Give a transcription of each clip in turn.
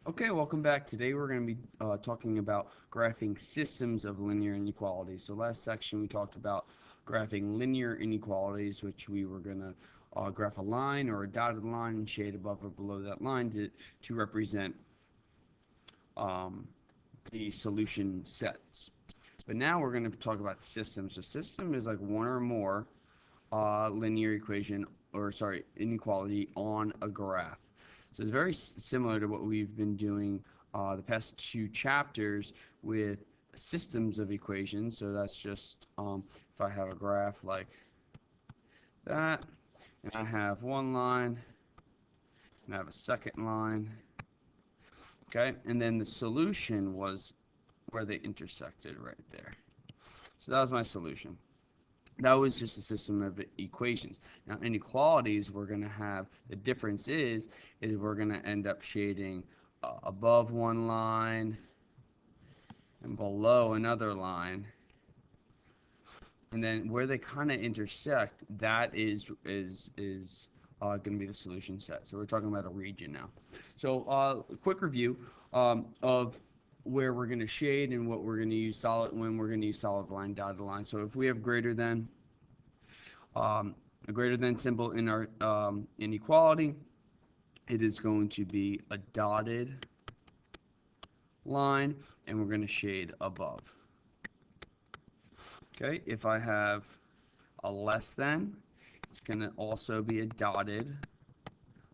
Okay, welcome back. Today we're going to be talking about graphing systems of linear inequalities. So last section we talked about graphing linear inequalities, which we were going to graph a line or a dotted line and shade above or below that line to represent um, the solution sets. But now we're going to talk about systems. So system is like one or more linear equation, or sorry, inequality on a graph. So it's very similar to what we've been doing the past two chapters with systems of equations. So that's just if I have a graph like that, and I have one line, and I have a second line, okay, and then the solution was where they intersected right there. So that was my solution. That was just a system of equations. Now, inequalities, we're going to have, the difference is we're going to end up shading above one line and below another line. And then where they kind of intersect, that is going to be the solution set. So we're talking about a region now. So a quick review of where we're going to shade and what we're going to use solid, when we're going to use solid line, dotted line. So if we have greater than, a greater than symbol in our inequality, it is going to be a dotted line, and we're going to shade above. Okay, if I have a less than, it's going to also be a dotted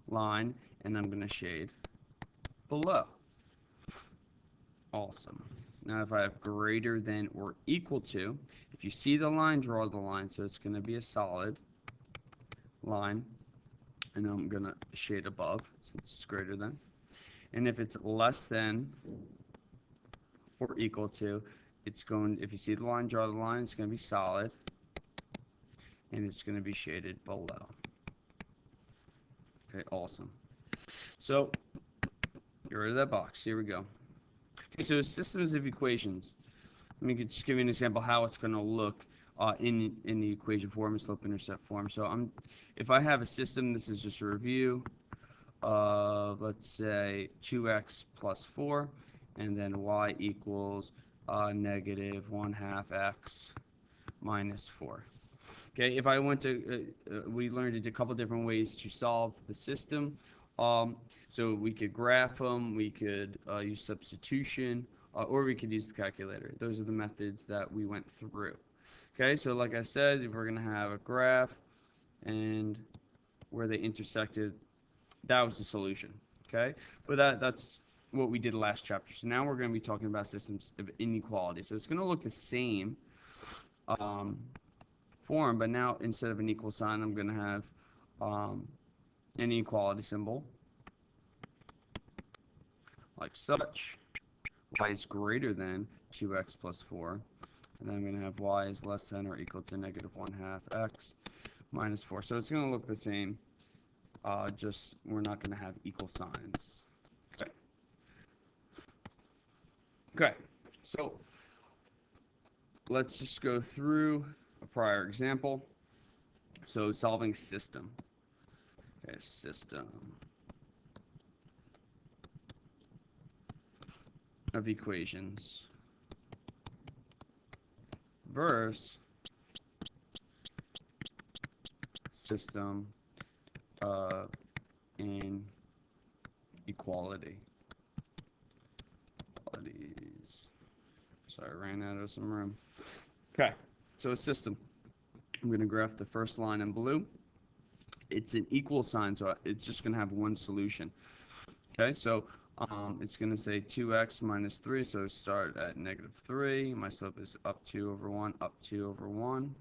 line, and I'm going to shade below. Awesome. Now if I have greater than or equal to, if you see the line, draw the line. So it's going to be a solid line, and I'm going to shade above since it's greater than. And if it's less than or equal to, it's going, if you see the line, draw the line, it's going to be solid, and it's going to be shaded below. Okay, awesome. So get rid of that box. Here we go. Okay, so systems of equations. Let me just give you an example how it's going to look in the equation form, slope-intercept form. So if I have a system, this is just a review of, let's say, 2x plus 4, and then y equals negative 1/2 x minus 4. Okay, if I went to, we learned a couple different ways to solve the system. So we could graph them, we could use substitution, or we could use the calculator. Those are the methods that we went through. Okay, so like I said, if we're going to have a graph and where they intersected, that was the solution. Okay, but that's what we did last chapter. So now we're going to be talking about systems of inequality. So it's going to look the same form, but now instead of an equal sign, I'm going to have an inequality symbol like such. Y is greater than 2x plus 4, and then I'm going to have y is less than or equal to negative 1/2 x minus 4. So it's going to look the same, just we're not going to have equal signs. Okay. Okay, so let's just go through a prior example. So solving system. Okay, system of equations versus system of inequality. Sorry, I ran out of some room. Okay, so a system. I'm going to graph the first line in blue. It's an equal sign, so it's just going to have one solution. Okay, so it's going to say 2x minus 3, so start at negative 3. My slope is up 2 over 1, up 2 over 1.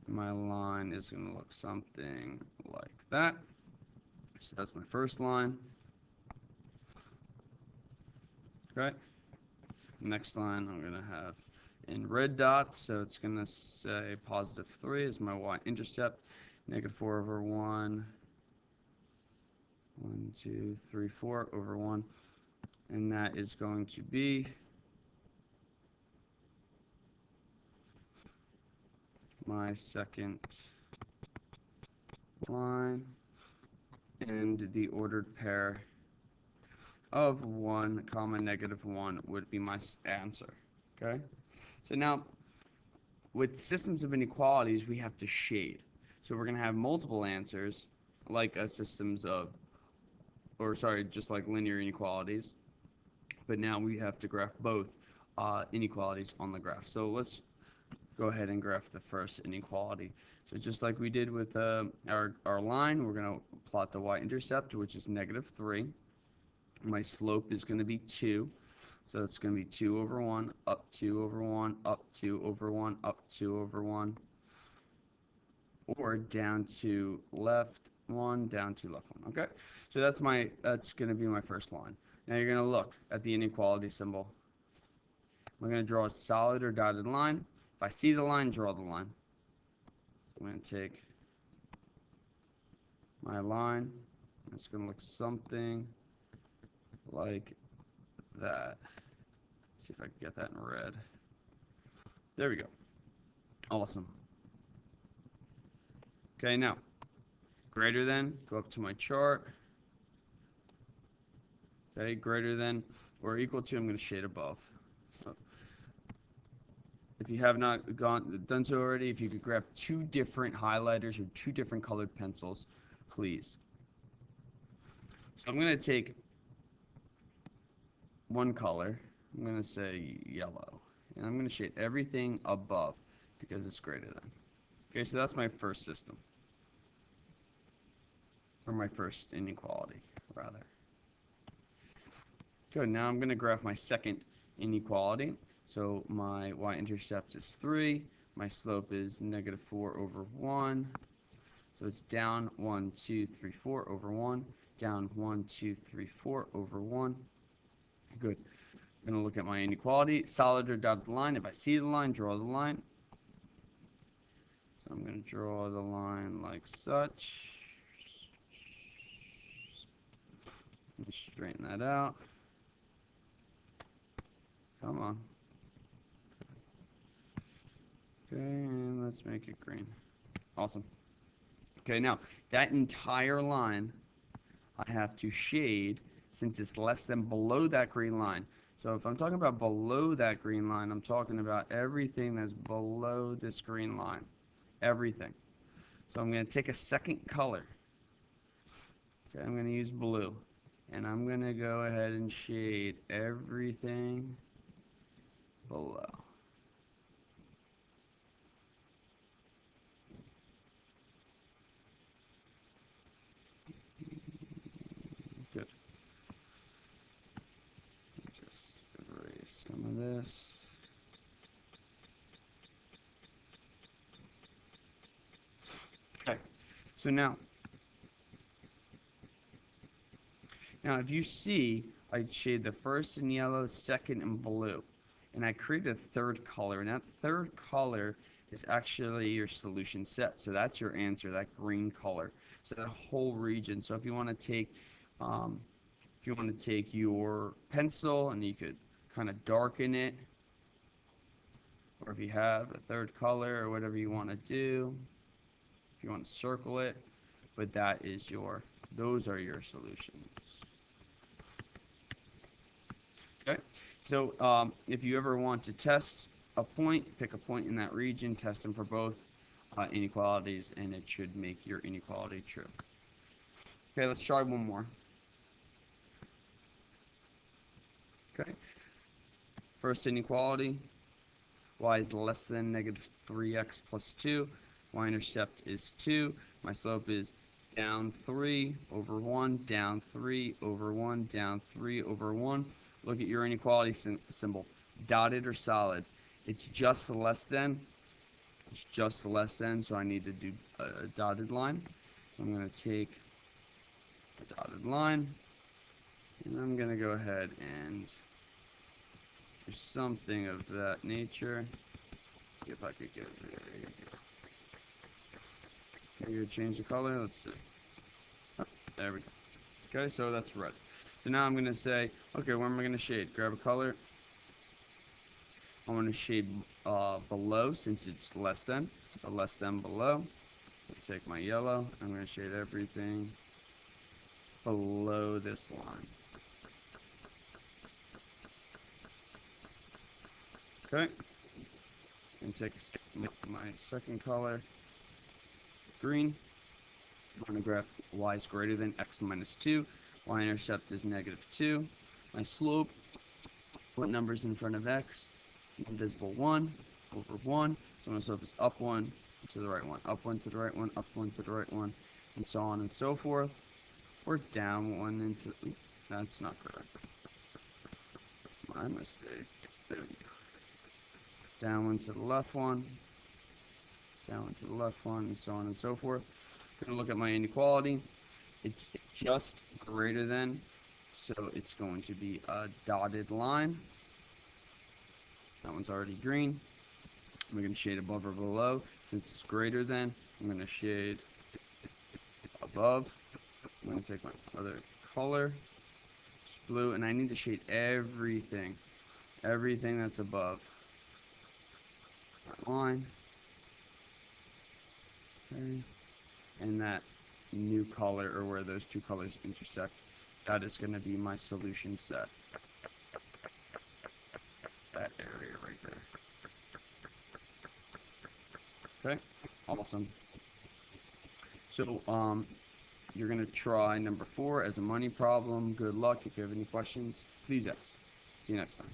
My line is going to look something like that. So that's my first line. Okay. Next line I'm going to have in red dots, so it's going to say positive 3 is my y-intercept, negative 4 over 1, 1, 2, 3, 4 over 1, and that is going to be my second line, and the ordered pair of 1 comma negative 1 would be my answer. Okay, so now with systems of inequalities we have to shade, so we're going to have multiple answers like a systems of, or sorry, just like linear inequalities, but now we have to graph both inequalities on the graph. So let's go ahead and graph the first inequality. So just like we did with our line, we're going to plot the y-intercept, which is -3. My slope is going to be 2. So it's going to be 2 over 1, up 2 over 1, up 2 over 1, up 2 over 1, or down to left 1, down to left 1. Okay, so that's going to be my first line. Now you're going to look at the inequality symbol. I'm going to draw a solid or dotted line. If I see the line, draw the line. So I'm going to take my line. It's going to look something like that. Let's see if I can get that in red. There we go. Awesome. Okay, now, greater than, go up to my chart. Okay, greater than or equal to, I'm going to shade above. So, if you have not done so already, if you could grab 2 different highlighters or 2 different colored pencils, please. So I'm going to take one color. I'm going to say yellow. And I'm going to shade everything above because it's greater than. Okay, so that's my first system. Or my first inequality, rather. Good, now I'm going to graph my second inequality. So my y-intercept is 3. My slope is -4 over 1. So it's down 1, 2, 3, 4 over 1. Down 1, 2, 3, 4 over 1. Good. I'm going to look at my inequality. Solid or dotted line. If I see the line, draw the line. So I'm going to draw the line like such. Let me straighten that out. Come on. Okay, and let's make it green. Awesome. Okay, now that entire line I have to shade since it's less than below that green line. So if I'm talking about below that green line, I'm talking about everything that's below this green line. Everything. So I'm going to take a second color. Okay, I'm going to use blue. And I'm going to go ahead and shade everything below. Good. Just erase some of this. Okay, so now if you see, I shade the first in yellow, second in blue, and I create a third color, and that third color is actually your solution set. So that's your answer, that green color. So that whole region. So if you want to take, your pencil and you could kind of darken it, or if you have a third color or whatever you want to do, if you want to circle it, but that is those are your solutions. Okay, so if you ever want to test a point, pick a point in that region, test them for both inequalities, and it should make your inequality true. Okay, let's try one more. Okay, first inequality, y is less than -3x plus 2. Y-intercept is 2. My slope is down 3 over 1, down 3 over 1, down 3 over 1. Look at your inequality symbol. Dotted or solid? It's just less than. It's just less than, so I need to do a dotted line. So I'm going to take a dotted line, and I'm going to go ahead and do something of that nature. Let's see if I could get it. There you go. Maybe change the color. Let's see. Oh, there we go. Okay, so that's red. So now I'm going to say, okay, where am I going to shade? Grab a color. I want to shade below since it's less than. So less than below. I'll take my yellow. I'm going to shade everything below this line. Okay. And take my second color, green. I'm going to graph y is greater than x minus 2. Y-intercept is -2. My slope, what number's in front of x? It's indivisible 1 over 1. So my slope is up 1 to the right 1, up 1 to the right 1, up 1 to the right 1, and so on and so forth. Or down 1 into... Oops, that's not correct. My mistake. There we go. Down 1 to the left 1, down 1 to the left 1, and so on and so forth. I'm going to look at my inequality. It's just greater than, so it's going to be a dotted line. That one's already green. I'm going to shade above or below. Since it's greater than, I'm going to shade above. So I'm going to take my other color, blue, and I need to shade everything that's above that line. Okay. And that new color, or where those two colors intersect, that is going to be my solution set. That area right there. Okay, awesome. So you're going to try number 4 as a money problem. Good luck. If you have any questions, please ask. See you next time.